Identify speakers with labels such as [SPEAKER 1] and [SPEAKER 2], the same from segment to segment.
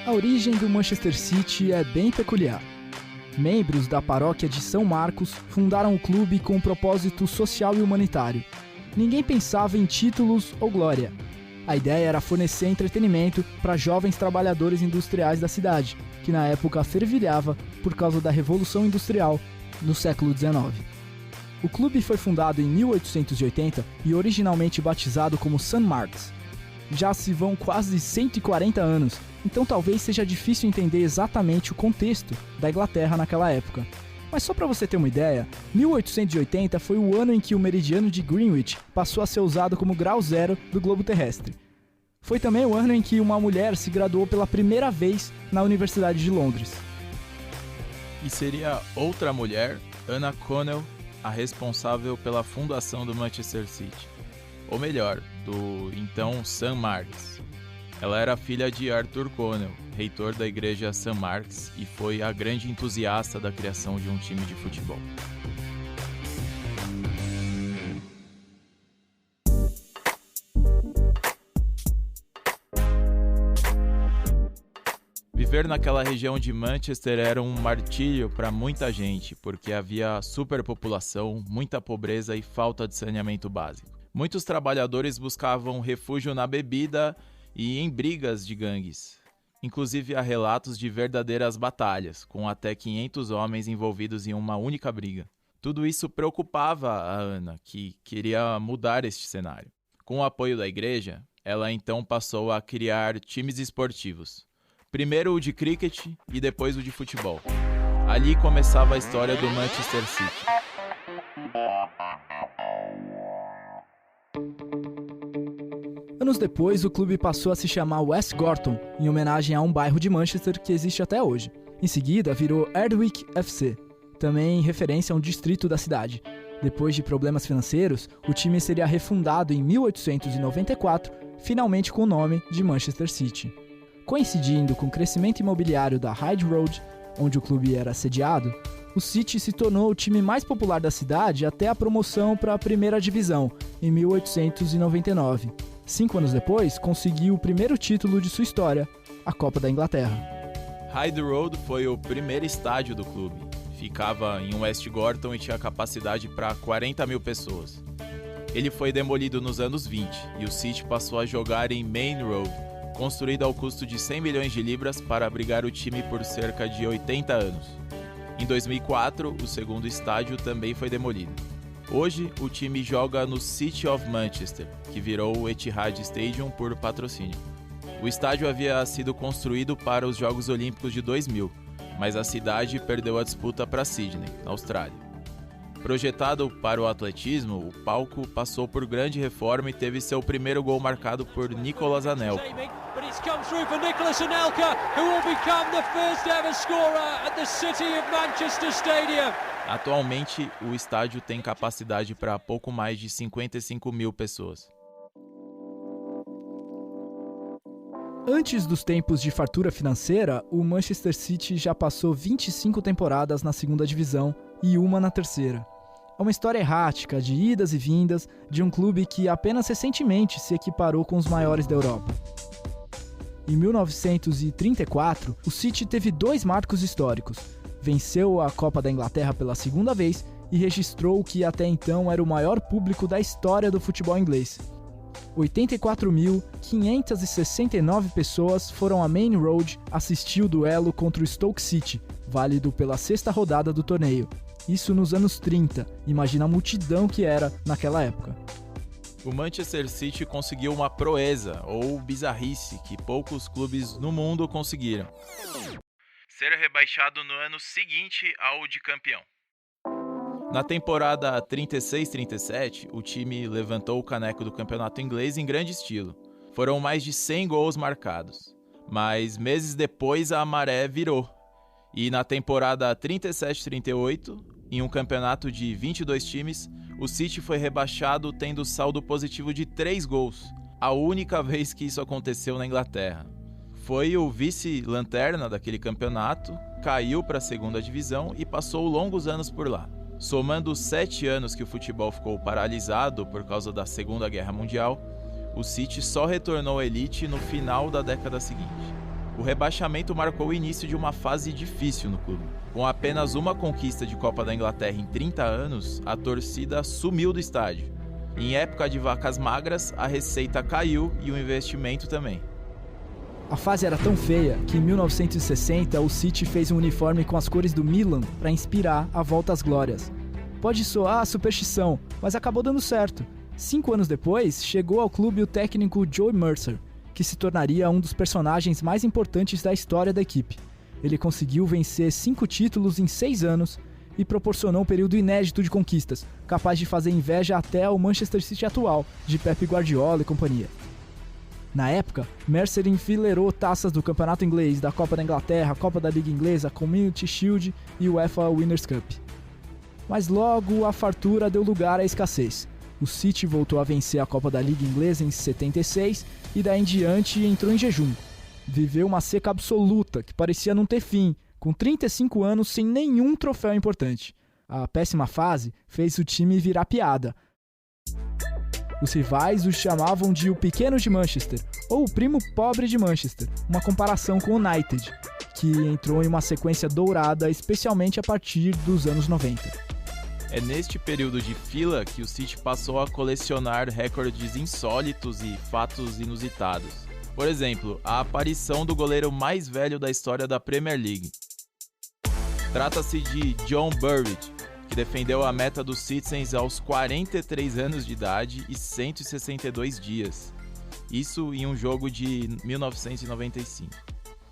[SPEAKER 1] A origem do Manchester City é bem peculiar. Membros da paróquia de São Marcos fundaram o clube com um propósito social e humanitário. Ninguém pensava em títulos ou glória. A ideia era fornecer entretenimento para jovens trabalhadores industriais da cidade, que na época fervilhava por causa da Revolução Industrial no século XIX. O clube foi fundado em 1880 e originalmente batizado como St. Mark's. Já se vão quase 140 anos, então talvez seja difícil entender exatamente o contexto da Inglaterra naquela época. Mas só para você ter uma ideia, 1880 foi o ano em que o meridiano de Greenwich passou a ser usado como grau zero do globo terrestre. Foi também o ano em que uma mulher se graduou pela primeira vez na Universidade de Londres.
[SPEAKER 2] E seria outra mulher, Anna Connell, a responsável pela fundação do Manchester City. Ou melhor, do então St. Mark's. Ela era filha de Arthur Connell, reitor da igreja St. Mark's, e foi a grande entusiasta da criação de um time de futebol. Viver naquela região de Manchester era um martírio para muita gente, porque havia superpopulação, muita pobreza e falta de saneamento básico. Muitos trabalhadores buscavam refúgio na bebida e em brigas de gangues. Inclusive há relatos de verdadeiras batalhas, com até 500 homens envolvidos em uma única briga. Tudo isso preocupava a Anna, que queria mudar este cenário. Com o apoio da igreja, ela então passou a criar times esportivos. Primeiro o de cricket e depois o de futebol. Ali começava a história do Manchester City.
[SPEAKER 1] Anos depois, o clube passou a se chamar West Gorton, em homenagem a um bairro de Manchester que existe até hoje. Em seguida, virou Erdwick FC, também em referência a um distrito da cidade. Depois de problemas financeiros, o time seria refundado em 1894, finalmente com o nome de Manchester City. Coincidindo com o crescimento imobiliário da Hyde Road, onde o clube era sediado, o City se tornou o time mais popular da cidade até a promoção para a primeira divisão, em 1899. 5 anos depois, conseguiu o primeiro título de sua história, a Copa da Inglaterra.
[SPEAKER 2] Hyde Road foi o primeiro estádio do clube. Ficava em West Gorton e tinha capacidade para 40 mil pessoas. Ele foi demolido nos anos 20 e o City passou a jogar em Main Road, construído ao custo de 100 milhões de libras para abrigar o time por cerca de 80 anos. Em 2004, o segundo estádio também foi demolido. Hoje, o time joga no City of Manchester, que virou o Etihad Stadium por patrocínio. O estádio havia sido construído para os Jogos Olímpicos de 2000, mas a cidade perdeu a disputa para Sydney, na Austrália. Projetado para o atletismo, o palco passou por grande reforma e teve seu primeiro gol marcado por Nicolas Anelka. Atualmente, o estádio tem capacidade para pouco mais de 55 mil pessoas.
[SPEAKER 1] Antes dos tempos de fartura financeira, o Manchester City já passou 25 temporadas na segunda divisão e uma na terceira. É uma história errática de idas e vindas de um clube que apenas recentemente se equiparou com os maiores da Europa. Em 1934, o City teve 2 marcos históricos. Venceu a Copa da Inglaterra pela segunda vez e registrou o que até então era o maior público da história do futebol inglês. 84.569 pessoas foram a Main Road assistir o duelo contra o Stoke City, válido pela 6ª rodada do torneio. Isso nos anos 30, imagina a multidão que era naquela época.
[SPEAKER 2] O Manchester City conseguiu uma proeza, ou bizarrice, que poucos clubes no mundo conseguiram. Ser rebaixado no ano seguinte ao de campeão. Na temporada 36-37, o time levantou o caneco do campeonato inglês em grande estilo. Foram mais de 100 gols marcados. Mas meses depois a maré virou. E na temporada 37-38, em um campeonato de 22 times, o City foi rebaixado tendo saldo positivo de 3 gols. A única vez que isso aconteceu na Inglaterra. Foi o vice-lanterna daquele campeonato, caiu para a segunda divisão e passou longos anos por lá. Somando os 7 anos que o futebol ficou paralisado por causa da Segunda Guerra Mundial, o City só retornou à elite no final da década seguinte. O rebaixamento marcou o início de uma fase difícil no clube. Com apenas uma conquista de Copa da Inglaterra em 30 anos, a torcida sumiu do estádio. Em época de vacas magras, a receita caiu e o investimento também.
[SPEAKER 1] A fase era tão feia que em 1960 o City fez um uniforme com as cores do Milan para inspirar a volta às glórias. Pode soar superstição, mas acabou dando certo. 5 anos depois, chegou ao clube o técnico Joe Mercer, que se tornaria um dos personagens mais importantes da história da equipe. Ele conseguiu vencer 5 títulos em 6 anos e proporcionou um período inédito de conquistas, capaz de fazer inveja até ao Manchester City atual, de Pep Guardiola e companhia. Na época, Mercer enfileirou taças do Campeonato Inglês, da Copa da Inglaterra, Copa da Liga Inglesa, Community Shield e UEFA Winners' Cup. Mas logo a fartura deu lugar à escassez. O City voltou a vencer a Copa da Liga Inglesa em 76 e daí em diante entrou em jejum. Viveu uma seca absoluta que parecia não ter fim, com 35 anos sem nenhum troféu importante. A péssima fase fez o time virar piada. Os rivais o chamavam de o pequeno de Manchester, ou o primo pobre de Manchester, uma comparação com o United, que entrou em uma sequência dourada especialmente a partir dos anos 90.
[SPEAKER 2] É neste período de fila que o City passou a colecionar recordes insólitos e fatos inusitados. Por exemplo, a aparição do goleiro mais velho da história da Premier League. Trata-se de John Burridge, que defendeu a meta dos Citizens aos 43 anos de idade e 162 dias. Isso em um jogo de 1995.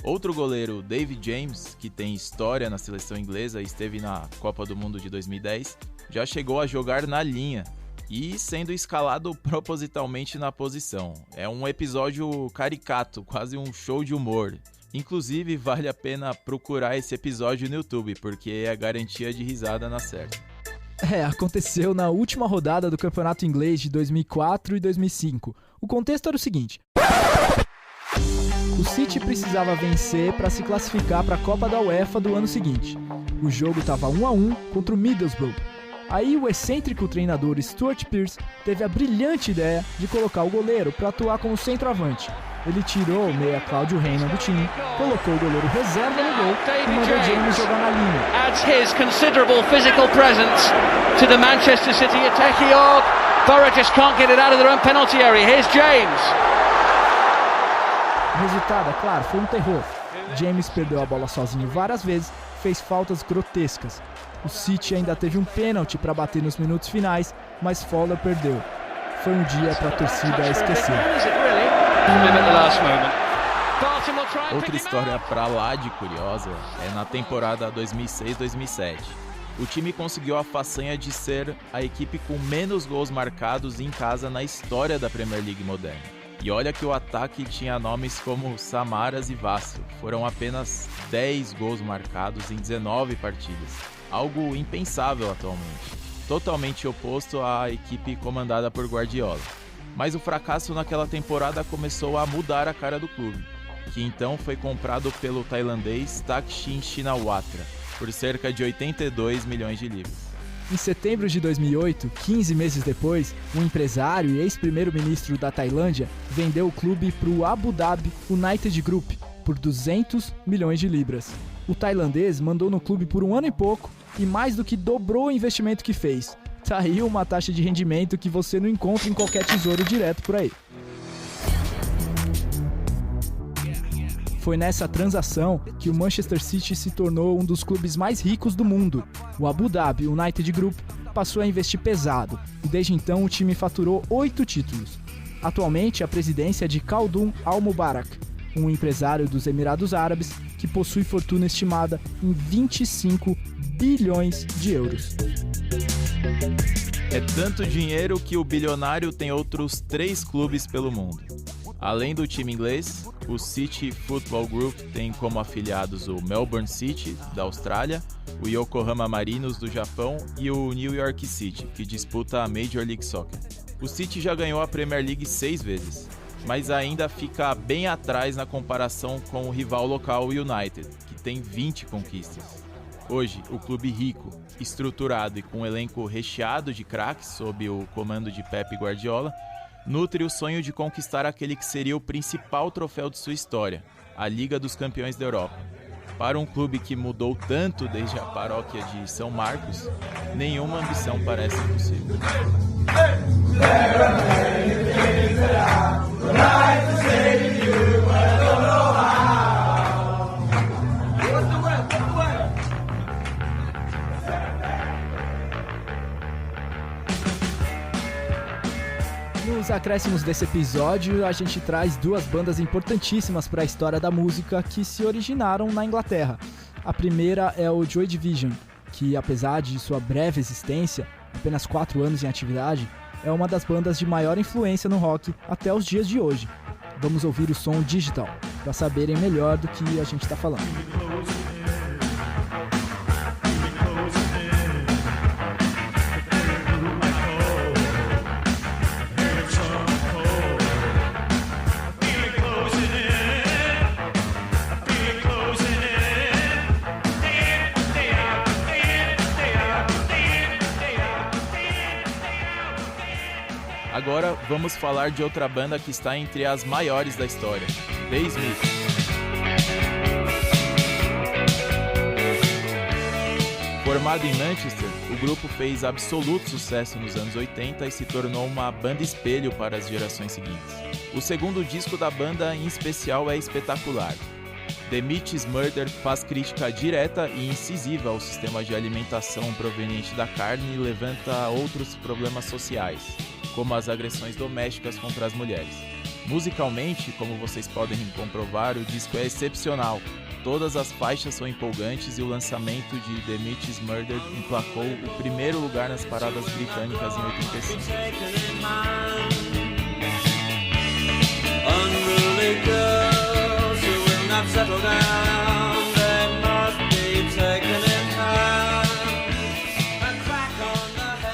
[SPEAKER 2] Outro goleiro, David James, que tem história na seleção inglesa e esteve na Copa do Mundo de 2010, já chegou a jogar na linha e sendo escalado propositalmente na posição. É um episódio caricato, quase um show de humor. Inclusive, vale a pena procurar esse episódio no YouTube, porque é a garantia de risada na certa.
[SPEAKER 1] Aconteceu na última rodada do Campeonato Inglês de 2004 e 2005. O contexto era o seguinte: o City precisava vencer para se classificar para a Copa da UEFA do ano seguinte. O jogo estava 1-1 contra o Middlesbrough. Aí o excêntrico treinador Stuart Pearce teve a brilhante ideia de colocar o goleiro para atuar como centroavante. Ele tirou o meia Claudio Reina do time, colocou o goleiro reserva no gol e mandou James jogar na linha.
[SPEAKER 3] Adds his considerable physical presence to the Manchester City attack. Borough just can't get it out of their own penalty area. Here's James.
[SPEAKER 1] O resultado, é claro, foi um terror. James perdeu a bola sozinho várias vezes, fez faltas grotescas. O City ainda teve um pênalti para bater nos minutos finais, mas Fowler perdeu. Foi um dia para a torcida esquecer.
[SPEAKER 2] Outra história pra lá de curiosa é na temporada 2006-2007. O time conseguiu a façanha de ser a equipe com menos gols marcados em casa na história da Premier League moderna. E olha que o ataque tinha nomes como Samaras e Vassell. Foram apenas 10 gols marcados em 19 partidas. Algo impensável atualmente. Totalmente oposto à equipe comandada por Guardiola. Mas o fracasso naquela temporada começou a mudar a cara do clube, que então foi comprado pelo tailandês Thaksin Shinawatra por cerca de 82 milhões de libras.
[SPEAKER 1] Em setembro de 2008, 15 meses depois, um empresário e ex-primeiro-ministro da Tailândia vendeu o clube para o Abu Dhabi United Group por 200 milhões de libras. O tailandês mandou no clube por 1 ano e pouco e mais do que dobrou o investimento que fez. Tá aí uma taxa de rendimento que você não encontra em qualquer tesouro direto por aí. Foi nessa transação que o Manchester City se tornou um dos clubes mais ricos do mundo. O Abu Dhabi United Group passou a investir pesado e desde então o time faturou 8 títulos. Atualmente a presidência é de Khaldun Al-Mubarak, um empresário dos Emirados Árabes que possui fortuna estimada em 25 bilhões de euros.
[SPEAKER 2] É tanto dinheiro que o bilionário tem outros 3 clubes pelo mundo. Além do time inglês, o City Football Group tem como afiliados o Melbourne City, da Austrália, o Yokohama Marinos, do Japão, e o New York City, que disputa a Major League Soccer. O City já ganhou a Premier League 6 vezes, mas ainda fica bem atrás na comparação com o rival local, o United, que tem 20 conquistas. Hoje, o clube rico, estruturado e com um elenco recheado de craques sob o comando de Pep Guardiola, nutre o sonho de conquistar aquele que seria o principal troféu de sua história, a Liga dos Campeões da Europa. Para um clube que mudou tanto desde a paróquia de São Marcos, nenhuma ambição parece impossível.
[SPEAKER 1] Nos acréscimos desse episódio, a gente traz duas bandas importantíssimas para a história da música que se originaram na Inglaterra. A primeira é o Joy Division, que apesar de sua breve existência, apenas 4 anos em atividade, é uma das bandas de maior influência no rock até os dias de hoje. Vamos ouvir o som Digital, para saberem melhor do que a gente está falando.
[SPEAKER 2] Agora vamos falar de outra banda que está entre as maiores da história, The Smiths. Formado em Manchester, o grupo fez absoluto sucesso nos anos 80 e se tornou uma banda espelho para as gerações seguintes. O segundo disco da banda, em especial, é espetacular. The Mitch's Murder faz crítica direta e incisiva ao sistema de alimentação proveniente da carne e levanta outros problemas sociais, como as agressões domésticas contra as mulheres. Musicalmente, como vocês podem comprovar, o disco é excepcional. Todas as faixas são empolgantes e o lançamento de The Mitch's Murder emplacou o primeiro lugar nas paradas britânicas em 85.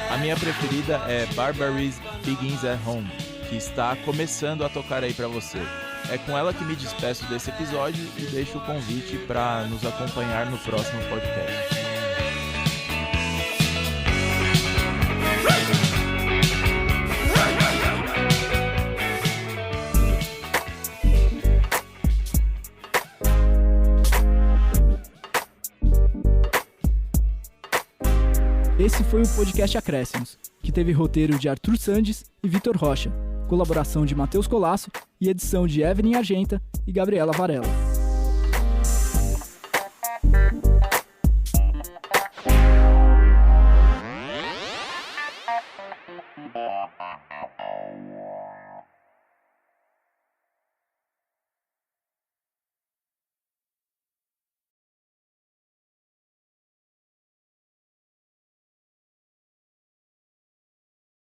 [SPEAKER 2] A minha preferida é Barbarism Begins at Home, que está começando a tocar aí pra você. É com ela que me despeço desse episódio e deixo o convite para nos acompanhar no próximo podcast.
[SPEAKER 1] Esse foi o podcast Acréscimos, que teve roteiro de Arthur Sandes e Vitor Rocha, colaboração de Matheus Colasso e edição de Evelyn Argenta e Gabriela Varela.